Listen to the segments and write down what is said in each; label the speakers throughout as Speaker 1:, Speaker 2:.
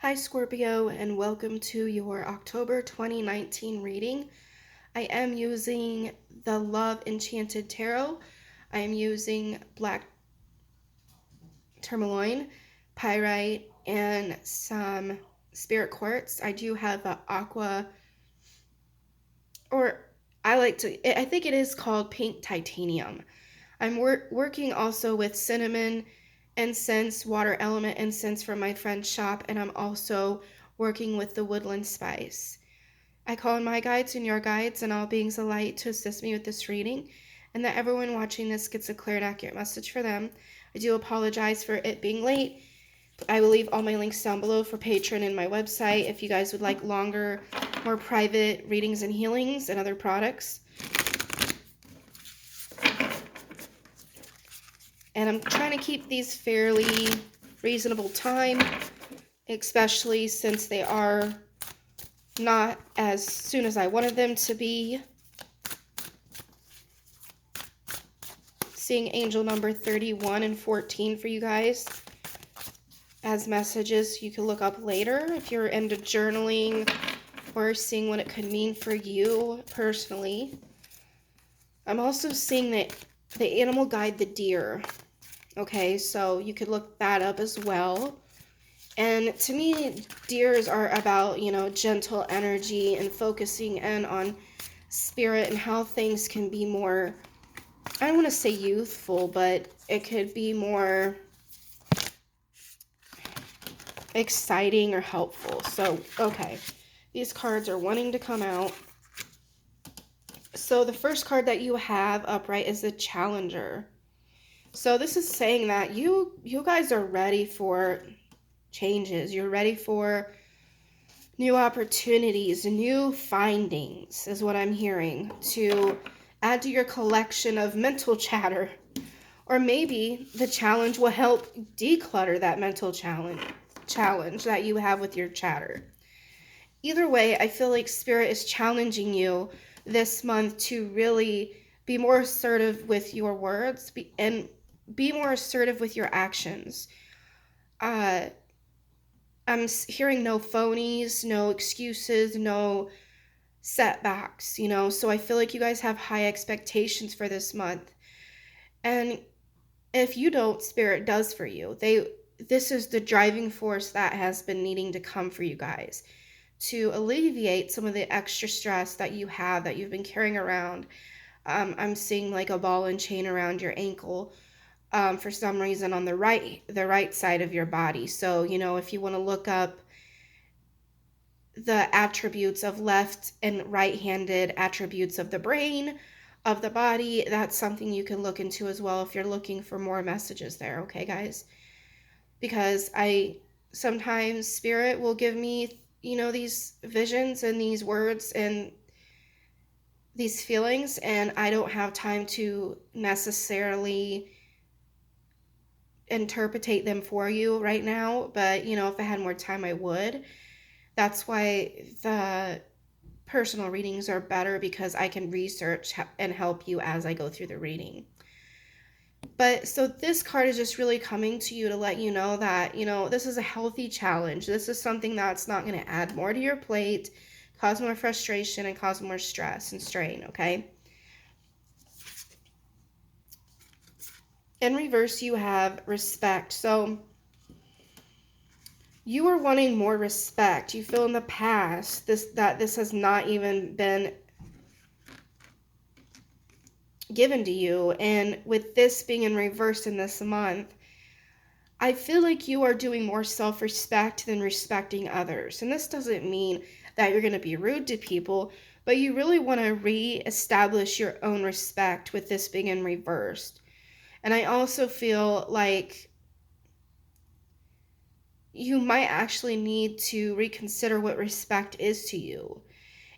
Speaker 1: Hi Scorpio, and welcome to your October 2019 reading. I am using the Love Enchanted Tarot. I am using black tourmaline, pyrite, and some spirit quartz. I do have a aqua, or I think it is called pink titanium. I'm working also with cinnamon incense, water element incense from my friend's shop, and I'm also working with the woodland spice. I call in my guides and your guides and all beings of light to assist me with this reading, and that everyone watching this gets a clear and accurate message for them. I do apologize for it being late. I will leave all my links down below for Patreon and my website if you guys would like longer, more private readings and healings and other products. And I'm trying to keep these fairly reasonable time, especially since they are not as soon as I wanted them to be. Seeing angel number 31 and 14 for you guys as messages you can look up later if you're into journaling or seeing what it could mean for you personally. I'm also seeing that the animal guide, the deer. Okay, so you could look that up as well. And to me, deers are about, gentle energy and focusing in on spirit and how things can be more, I don't want to say youthful, but it could be more exciting or helpful. So, okay, these cards are wanting to come out. So the first card that you have upright is the Challenger. So this is saying that you guys are ready for changes. You're ready for new opportunities, new findings is what I'm hearing, to add to your collection of mental chatter. Or maybe the challenge will help declutter that mental challenge that you have with your chatter. Either way, I feel like Spirit is challenging you this month to really be more assertive with your words and be more assertive with your actions. I'm hearing no phonies, no excuses, no setbacks, so I feel like you guys have high expectations for this month. And if you don't, Spirit does for you. This is the driving force that has been needing to come for you guys to alleviate some of the extra stress that you've been carrying around. I'm seeing like a ball and chain around your ankle for some reason on the right side of your body. So, if you want to look up the attributes of left and right-handed attributes of the brain, of the body, that's something you can look into as well if you're looking for more messages there, okay, guys? Because sometimes Spirit will give me, these visions and these words and these feelings, and I don't have time to necessarily interpretate them for you right now, but if I had more time I would. That's why the personal readings are better, because I can research and help you as I go through the reading. But so this card is just really coming to you to let you know that, this is a healthy challenge. This is something that's not going to add more to your plate, cause more frustration, and cause more stress and strain, okay? In reverse, you have respect. So you are wanting more respect. You feel in the past that this has not even been given to you. And with this being in reverse in this month, I feel like you are doing more self-respect than respecting others. And this doesn't mean that you're going to be rude to people, but you really want to re-establish your own respect with this being in reversed. And I also feel like you might actually need to reconsider what respect is to you.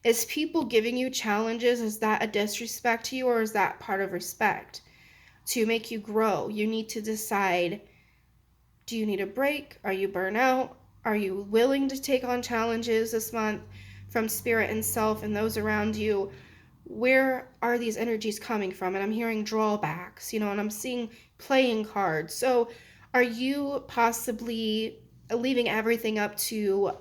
Speaker 1: Is people giving you challenges, is that a disrespect to you, or is that part of respect to make you grow? You need to decide, do you need a break? Are you burnt out? Are you willing to take on challenges this month from Spirit and self and those around you? Where are these energies coming from? And I'm hearing drawbacks, and I'm seeing playing cards. So are you possibly leaving everything up to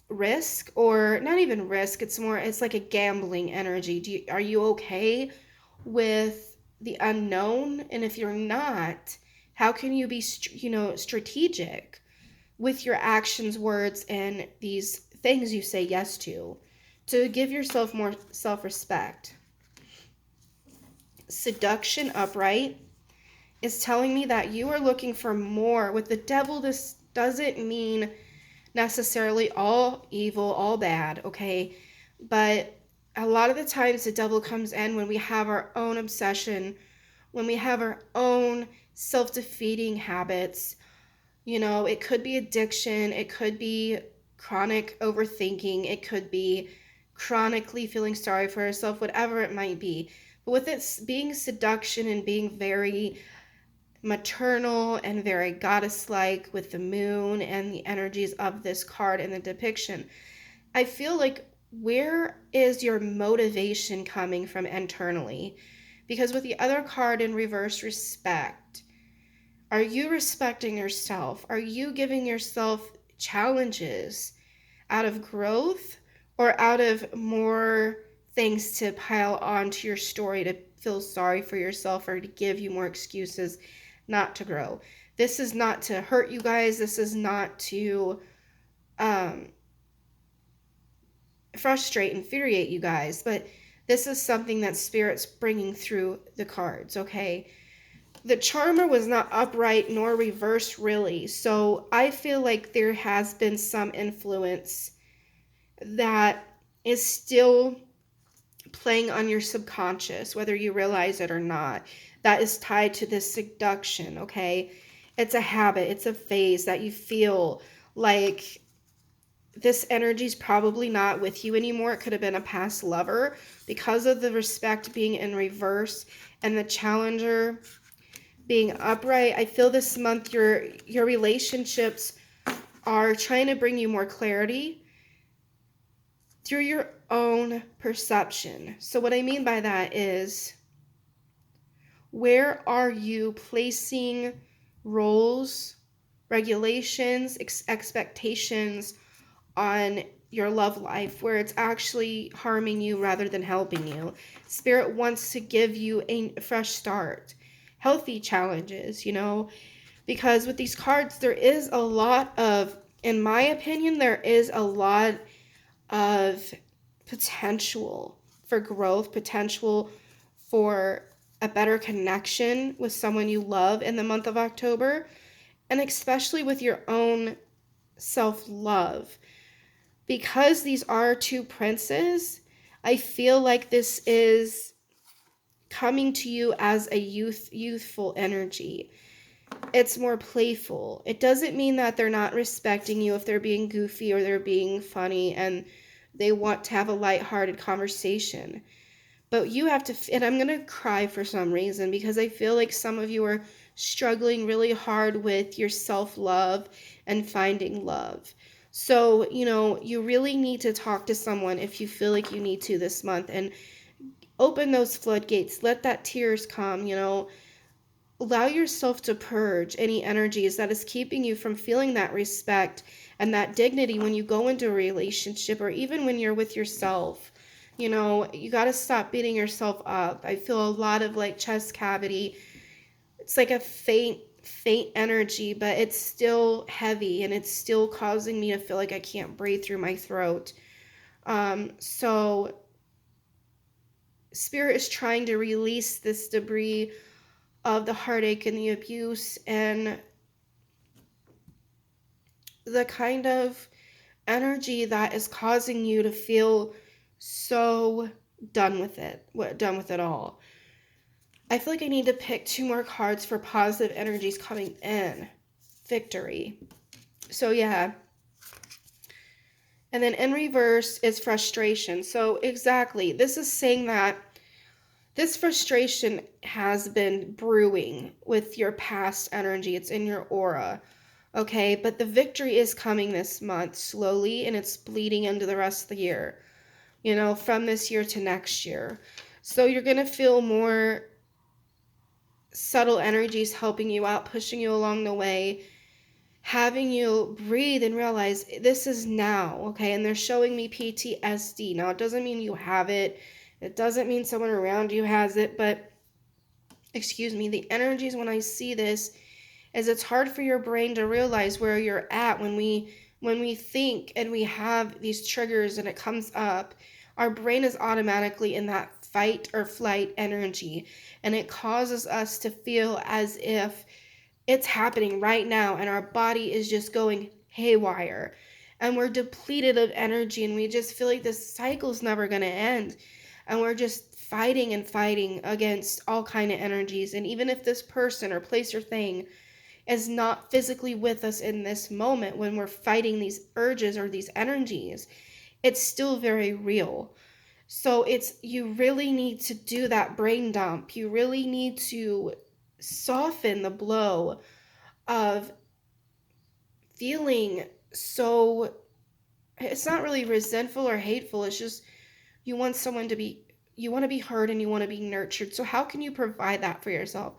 Speaker 1: risk, or not even risk, it's like a gambling energy. Are you okay with the unknown? And if you're not, how can you be strategic with your actions, words, and these things you say yes to give yourself more self-respect? Seduction upright is telling me that you are looking for more. With the devil, this doesn't mean necessarily all evil, all bad, okay? But a lot of the times the devil comes in when we have our own obsession, when we have our own self-defeating habits. It could be addiction, it could be chronic overthinking, it could be chronically feeling sorry for yourself, whatever it might be. But with it being seduction and being very maternal and very goddess-like with the moon and the energies of this card and the depiction, I feel like, where is your motivation coming from internally? Because with the other card in reverse, respect, are you respecting yourself? Are you giving yourself challenges out of growth, or out of more things to pile onto your story to feel sorry for yourself, or to give you more excuses not to grow? This is not to hurt you guys. This is not to frustrate, infuriate you guys. But this is something that Spirit's bringing through the cards, okay? The Charmer was not upright nor reversed, really. So I feel like there has been some influence that is still playing on your subconscious, whether you realize it or not, that is tied to this seduction, okay? It's a habit, it's a phase that you feel like this energy is probably not with you anymore. It could have been a past lover, because of the respect being in reverse and the challenger being upright. I feel this month your relationships are trying to bring you more clarity through your own perception. So what I mean by that is, where are you placing roles, regulations, expectations on your love life, where it's actually harming you rather than helping you? Spirit wants to give you a fresh start, healthy challenges, because with these cards, there is a lot of, in my opinion, there is a lot of potential for growth, potential for a better connection with someone you love in the month of October, and especially with your own self-love. Because these are two princes, I feel like this is coming to you as a youthful energy. It's more playful. It doesn't mean that they're not respecting you if they're being goofy or they're being funny and they want to have a lighthearted conversation. But you have to, and I'm going to cry for some reason, because I feel like some of you are struggling really hard with your self-love and finding love. So, you really need to talk to someone if you feel like you need to this month, and open those floodgates. Let that tears come, allow yourself to purge any energies that is keeping you from feeling that respect and that dignity when you go into a relationship, or even when you're with yourself. You got to stop beating yourself up. I feel a lot of like chest cavity. It's like a faint energy, but it's still heavy, and it's still causing me to feel like I can't breathe through my throat. So Spirit is trying to release this debris of the heartache and the abuse and the kind of energy that is causing you to feel so done with it all. I feel like I need to pick 2 more cards for positive energies coming in. Victory. So yeah. And then in reverse is frustration. So exactly, this is saying that this frustration has been brewing with your past energy. It's in your aura. Okay, but the victory is coming this month slowly, and it's bleeding into the rest of the year, from this year to next year. So you're going to feel more subtle energies helping you out, pushing you along the way. having you breathe and realize this is now, okay? And they're showing me PTSD. Now, it doesn't mean you have it. It doesn't mean someone around you has it, but excuse me, the energies when I see this is it's hard for your brain to realize where you're at when we think and we have these triggers and it comes up. Our brain is automatically in that fight or flight energy, and it causes us to feel as if it's happening right now and our body is just going haywire and we're depleted of energy and we just feel like this cycle's never going to end, and we're just fighting and fighting against all kind of energies. And even if this person or place or thing is not physically with us in this moment when we're fighting these urges or these energies, it's still very real. So it's, you really need to do that brain dump. You really need to soften the blow of feeling so, it's not really resentful or hateful, it's just you want someone to be, you want to be heard and you want to be nurtured. So how can you provide that for yourself?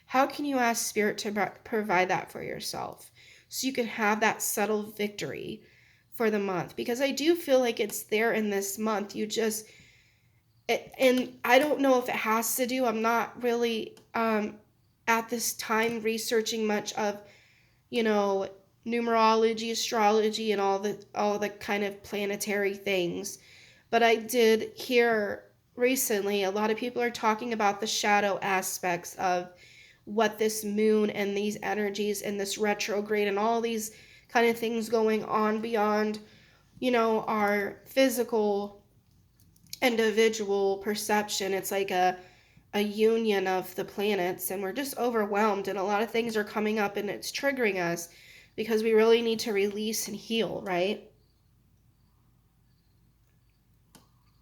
Speaker 1: How can you ask spirit to provide that for yourself so you can have that subtle victory for the month? Because I do feel like it's there in this month. You just, and I don't know if it has to do, I'm not really at this time researching much of, you know, numerology, astrology, and all the kind of planetary things. But I did hear recently a lot of people are talking about the shadow aspects of what this moon and these energies and this retrograde and all these kind of things going on beyond, our physical individual perception. It's like a union of the planets, and we're just overwhelmed, and a lot of things are coming up and it's triggering us because we really need to release and heal, right?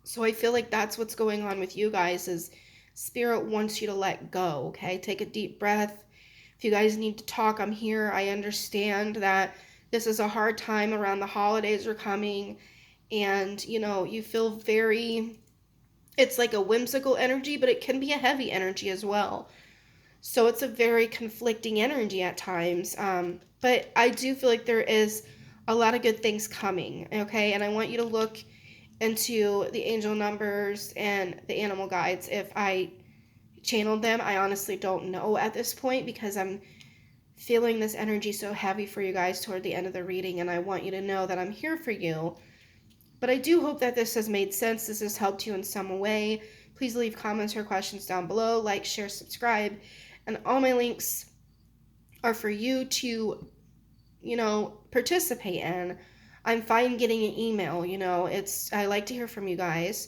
Speaker 1: So I feel like that's what's going on with you guys, is spirit wants you to let go. Okay, take a deep breath. If you guys need to talk, I'm here. I understand that this is a hard time around, the holidays are coming, and you feel very, it's like a whimsical energy, but it can be a heavy energy as well. So it's a very conflicting energy at times. But I do feel like there is a lot of good things coming, okay? And I want you to look into the angel numbers and the animal guides. If I channeled them, I honestly don't know at this point, because I'm feeling this energy so heavy for you guys toward the end of the reading, and I want you to know that I'm here for you. But I do hope that this has made sense, this has helped you in some way. Please leave comments or questions down below, like, share, subscribe, and all my links are for you to, participate in. I'm fine getting an email, I like to hear from you guys.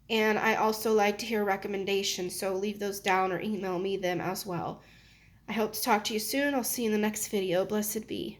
Speaker 1: And I also like to hear recommendations, so leave those down or email me them as well. I hope to talk to you soon. I'll see you in the next video. Blessed be.